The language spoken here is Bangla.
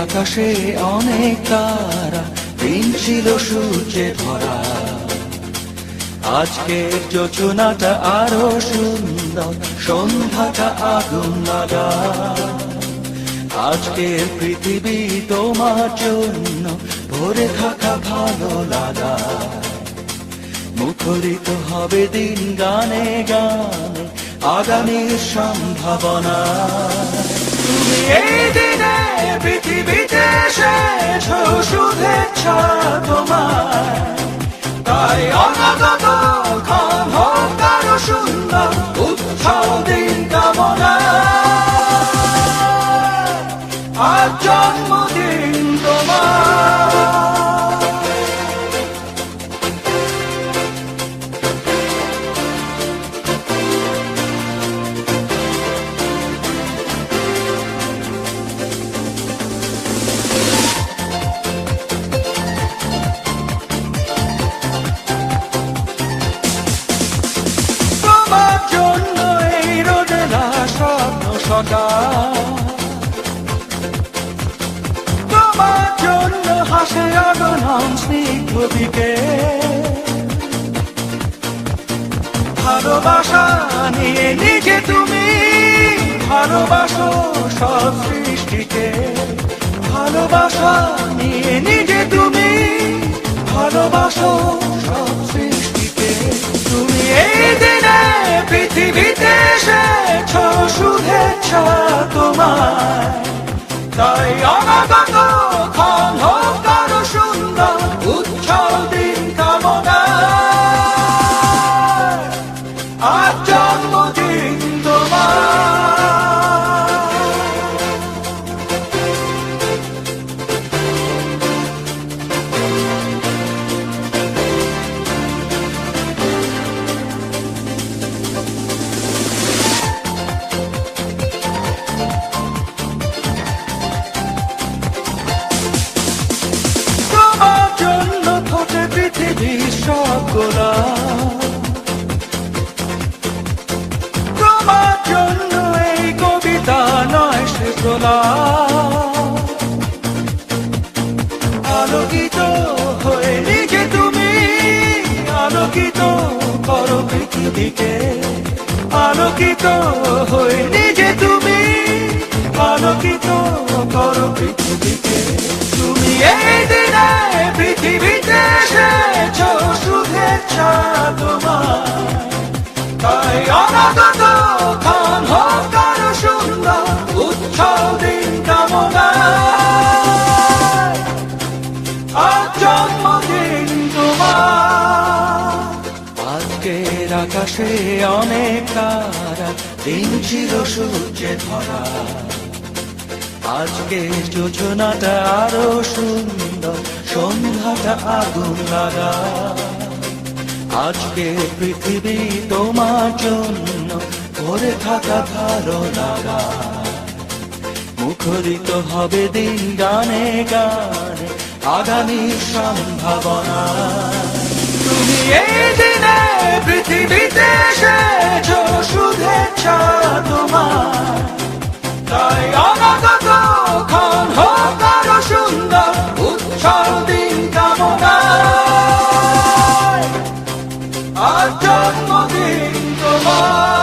আকাশে অনেক তারা, দিন ছিল সূর্যে ভরা। আজকের যোজনাটা আরো সুন্দর, সন্ধ্যাটা আগুন লাগা। আজকের পৃথিবী তোমার জন্য ভরে থাকা ভালো লাগা। মুখরিত হবে দিন গানে গানে, আগামীর সম্ভাবনা। তুমি এই দিনে পৃথিবীতে এসেছ, শুভেচ্ছা তোমার। তাই অনাগত ক্ষণ হোক আরো সুন্দর, উৎসব দিন কামনা। আজ জন্মদিন তোমার। তোমার জন্য এই রোদেলা স্বপ্ন সকাল, তোমার জন্য হাসে আগমন স্নিগ্ধ দিকে। ভালোবাসা নিয়ে নিজে তুমি ভালোবাসো সব সৃষ্টিকে। ভালোবাসা নিয়ে নিজে তুমি ভালোবাসো সব সৃষ্টিকে। তুমি এই দিনে পৃথিবীতে এসেছ, শুভেচ্ছা তোমার। তাই অনাগত ক্ষণ হোক আরো সুন্দর, উৎসব দিন কামনা। আজ জন্মদিন তোমার। তোমার জন্য ফোটে পৃথিবীর সব গোলাপ। তোমার জন্য এই কবিতা নয় সে গোলাপ। আলোকিত হয়ে নিজে তুমি আলোকিত করো পৃথিবীকে। আলোকিত হয়ে নিজে তুমি আলোকিত করো পৃথিবীকে। তুমি এই দিনে পৃথিবীতে এসেছ, শুভেচ্ছা তোমার। তাই অনাগত ক্ষণ হোক আরো সুন্দর, উৎসব দিন কামনা। আজ জন্মদিন তোমার। আজকের আকাশে অনেক তারা, দিন ছিল সূর্যে ভরা। আজকের যোজনাটা আরো সুন্দর, সন্ধ্যাটা আগুন লাগা। আজকে পৃথিবী তোমার জন্য ভরে থাকা ভালো লাগা। মুখরিত হবে দিন গানে গানে, আগামীর সম্ভাবনা। তুমি এই দিনে পৃথিবীতে এসেছ, শুভেচ্ছা তোমার। তাই অনাগত ক্ষণ হোক আরো সুন্দর, উৎসব দিন কামনা। আজ জন্মদিন তোমার।